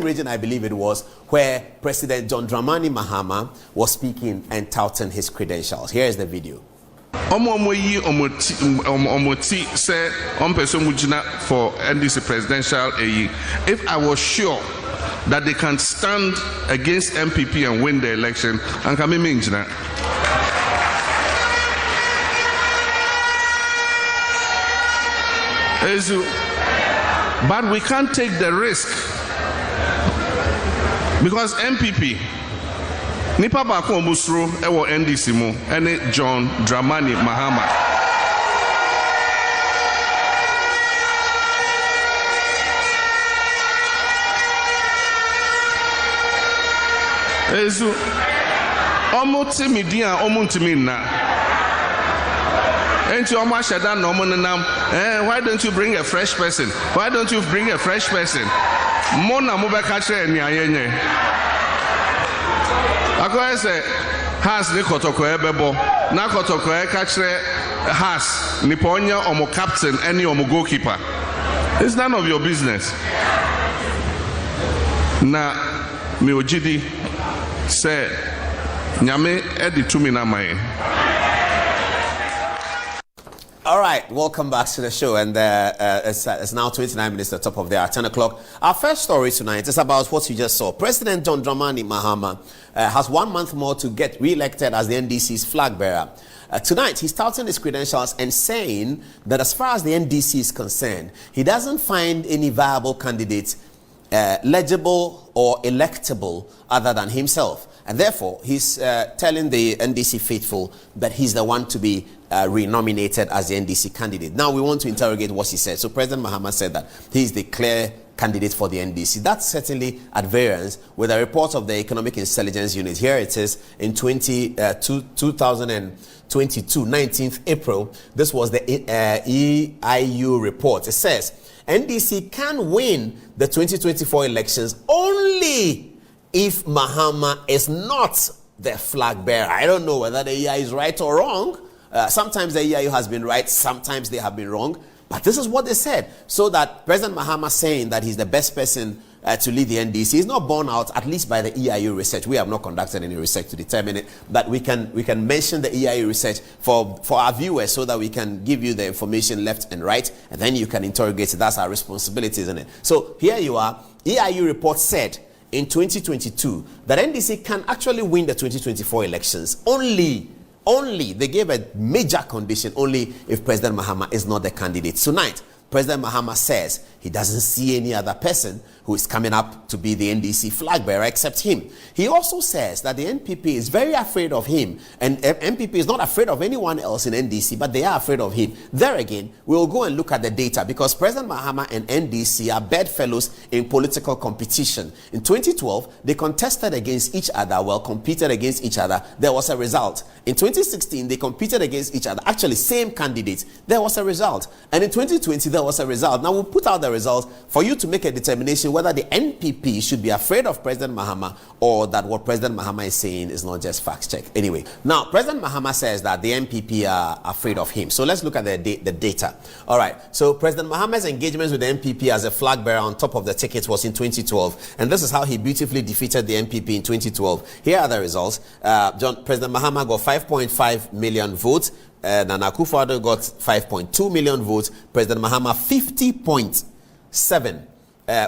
region, I believe it was, where President John Dramani Mahama was speaking and touting his credentials. Here is the video. Say for NDC presidential if I was sure that they can stand against MPP and win the election, and can means that. But we can't take the risk because MPP nipa bako omusro ewo NDC mu ene John Dramani Mahama. Ezu omuti media omuntimi na enti omo Shatta na omo nenam why don't you bring a fresh person? Why don't you bring a fresh person? Mo na mo be ka kire ni ayenye Akwai say has ni kotoko ebebo na kotoko e ka kire has ni ponya omo captain any omo goalkeeper. It's none of your business. Na me ojidi say nyame e di tumi na mai. All right, welcome back to the show, and it's now 29 minutes to the top of the hour, 10 o'clock. Our first story tonight is about what you just saw. President John Dramani Mahama has 1 month more to get re-elected as the NDC's flag bearer. Tonight, he's touting his credentials and saying that as far as the NDC is concerned, he doesn't find any viable candidate legible or electable other than himself. And therefore, he's telling the NDC faithful that he's the one to be renominated as the NDC candidate. Now, we want to interrogate what he said. So President Mahama said that he's the clear candidate for the NDC. That's certainly at variance with a report of the Economic Intelligence Unit. Here it is in 2022, 19th April. This was the EIU report. It says, NDC can win the 2024 elections only if Mahama is not the flag bearer. I don't know whether the EIU is right or wrong. Sometimes the EIU has been right, sometimes they have been wrong. But this is what they said. So that President Mahama saying that he's the best person to lead the NDC is not borne out, at least by the EIU research. We have not conducted any research to determine it, but we can mention the EIU research for our viewers so that we can give you the information left and right, and then you can interrogate it. That's our responsibility, isn't it? So here you are. EIU report said in 2022 that NDC can actually win the 2024 elections only, they gave a major condition, only if President Mahama is not the candidate. Tonight, President Mahama says he doesn't see any other person who is coming up to be the NDC flag bearer except him. He also says that the NPP is very afraid of him, and NPP is not afraid of anyone else in NDC, but they are afraid of him. There again, we'll go and look at the data, because President Mahama and NDC are bedfellows in political competition. In 2012, they contested against each other, competed against each other. There was a result. In 2016, they competed against each other. Actually, same candidates. There was a result. And in 2020, there was a result. Now, we'll put out the results for you to make a determination whether the NPP should be afraid of President Mahama, or that what President Mahama is saying is not just fact check. Anyway, now President Mahama says that the NPP are afraid of him. So let's look at the data. All right. So President Mahama's engagements with the NPP as a flag bearer on top of the ticket was in 2012, and this is how he beautifully defeated the NPP in 2012. Here are the results. President Mahama got 5.5 million votes. And Akuffo got 5.2 million votes. President Mahama 50.7,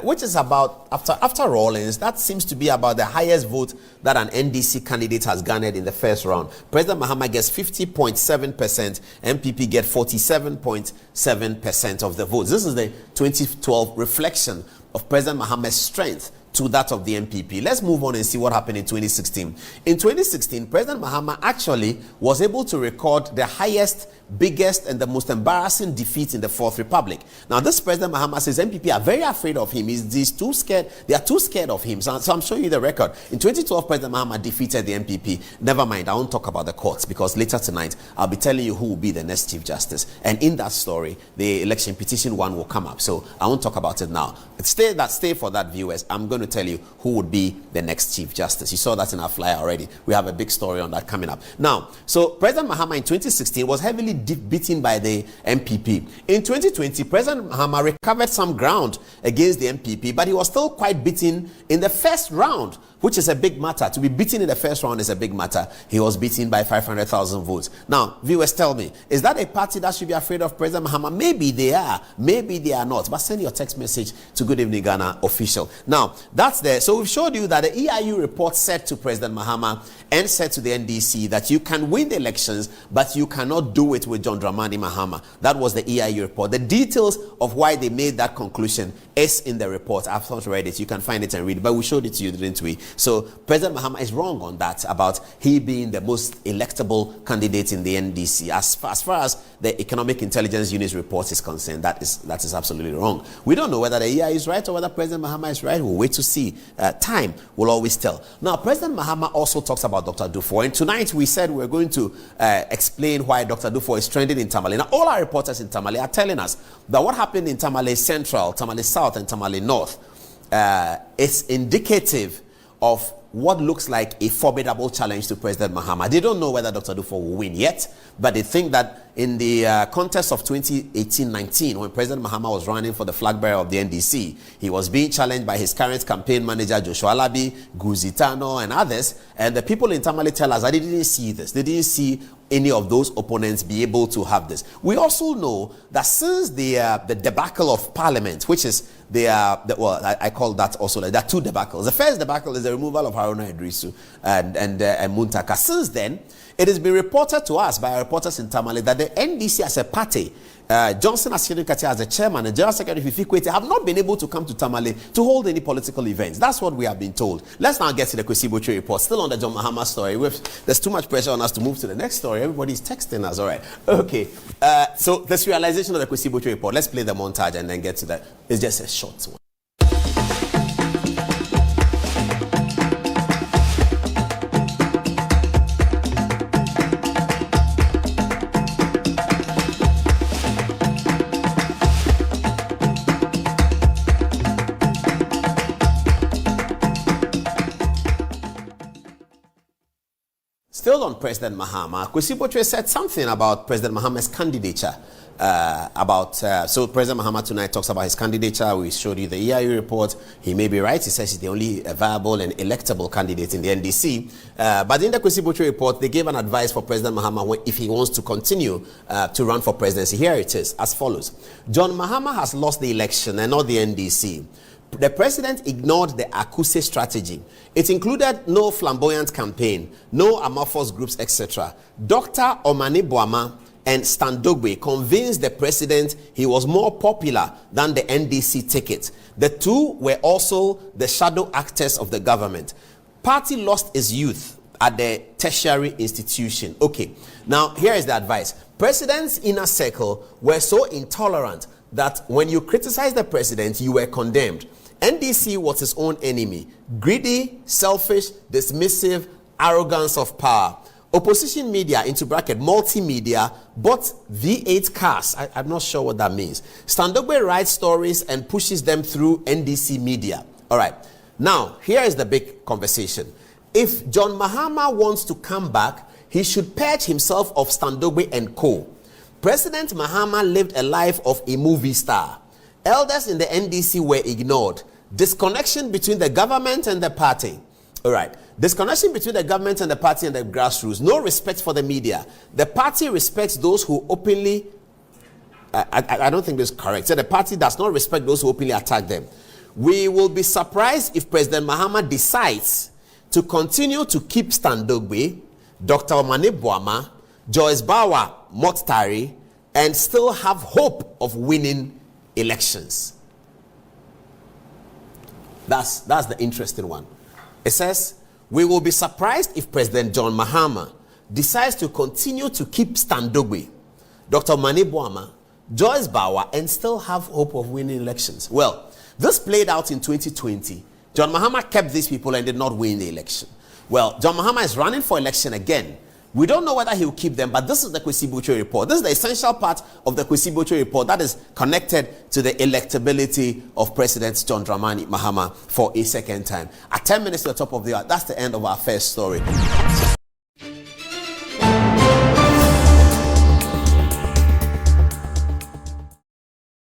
which is about, after Rawlings, that seems to be about the highest vote that an NDC candidate has garnered in the first round. President Mahama gets 50.7%, MPP get 47.7% of the votes. This is the 2012 reflection of President Mahama's strength to that of the NPP. Let's move on and see what happened in 2016. In 2016, President Mahama actually was able to record the highest, biggest, and the most embarrassing defeat in the Fourth Republic. Now, this President Mahama says NPP are very afraid of him. He's too scared. They are too scared of him. So I'm showing you the record. In 2012, President Mahama defeated the NPP. Never mind, I won't talk about the courts, because later tonight, I'll be telling you who will be the next Chief Justice. And in that story, the election petition one will come up. So I won't talk about it now. Stay for that, viewers. I'm going to to tell you who would be the next Chief Justice. You saw that in our flyer already. We have a big story on that coming up. Now, so President Mahama in 2016 was heavily beaten by the MPP. In 2020, President Mahama recovered some ground against the MPP, but he was still quite beaten in the first round, which is a big matter. To be beaten in the first round is a big matter. He was beaten by 500,000 votes. Now, viewers, tell me, is that a party that should be afraid of President Mahama? Maybe they are, maybe they are not. But send your text message to Good Evening Ghana official. Now, that's there. So we've showed you that the EIU report said to President Mahama and said to the NDC that you can win the elections, but you cannot do it with John Dramani Mahama. That was the EIU report. The details of why they made that conclusion is in the report. I've not read it. You can find it and read it, but we showed it to you, didn't we? So President Mahama is wrong on that about he being the most electable candidate in the NDC. As far as the Economic Intelligence Unit's report is concerned, that is absolutely wrong. We don't know whether the EIU is right or whether President Mahama is right. We'll wait to see. Time will always tell. Now, President Mahama also talks about Dr. Dufo, and tonight we said we're going to explain why Dr. Dufo is trending in Tamale. Now, all our reporters in Tamale are telling us that what happened in Tamale Central, Tamale South, and Tamale North is indicative of what looks like a formidable challenge to President Mahama. They don't know whether Dr. Dufo will win yet, but they think that in the contest of 2018-19, when President Mahama was running for the flag bearer of the NDC, he was being challenged by his current campaign manager, Joshua Alabi, Guzitano, and others. And the people in Tamale tell us that they didn't see this. They didn't see any of those opponents be able to have this. We also know that since the debacle of Parliament, which is I call that also, there are two debacles. The first debacle is the removal of Haruna Idrisu and Muntaka. Since then, it has been reported to us by our reporters in Tamale that the NDC as a party, Johnson Asienu-Kati as the chairman and General Secretary Fifi Kwete have not been able to come to Tamale to hold any political events. That's what we have been told. Let's now get to the Kwesi Botwe report. Still on the John Mahama story. There's too much pressure on us to move to the next story. Everybody's texting us. All right. Okay. So this realization of the Kwesi Botwe report. Let's play the montage and then get to that. It's just a short one. Still on President Mahama, Kwesi Botwe said something about President Mahama's candidature. So President Mahama tonight talks about his candidature. We showed you the EIU report. He may be right. He says he's the only viable and electable candidate in the NDC. But in the Kwesi Botwe report, they gave an advice for President Mahama if he wants to continue to run for presidency. Here it is, as follows. John Mahama has lost the election and not the NDC. The president ignored the Akuse strategy. It included no flamboyant campaign, no amorphous groups, etc. Dr. Omane Boama and Standogbe convinced the president he was more popular than the NDC ticket. The two were also the shadow actors of the government. Party lost its youth at the tertiary institution. Okay, now here is the advice. President's inner circle were so intolerant that when you criticize the president, you were condemned. NDC was his own enemy. Greedy, selfish, dismissive, arrogance of power. Opposition media, into bracket, multimedia, bought V8 cars. I'm not sure what that means. Standogbe writes stories and pushes them through NDC media. All right. Now, here is the big conversation. If John Mahama wants to come back, he should purge himself of Standogbe and co. President Mahama lived a life of a movie star. Elders in the NDC were ignored. Disconnection between the government and the party. All right. Disconnection between the government and the party and the grassroots. No respect for the media. The party respects those who openly... I don't think this is correct. So the party does not respect those who openly attack them. We will be surprised if President Mahama decides to continue to keep Standogbe, Dr. Omane Boama, Joyce Bawa Motari, and still have hope of winning elections. That's the interesting one. It says, we will be surprised if President John Mahama decides to continue to keep Standogbe, Dr. Omane Boama, Joyce Bawa, and still have hope of winning elections. Well, this played out in 2020. John Mahama kept these people and did not win the election. Well, John Mahama is running for election again. We don't know whether he will keep them, but this is the Kwesi Botchwey report. This is the essential part of the Kwesi Botchwey report that is connected to the electability of President John Dramani Mahama for a second time. At 10 minutes to the top of the hour, that's the end of our first story.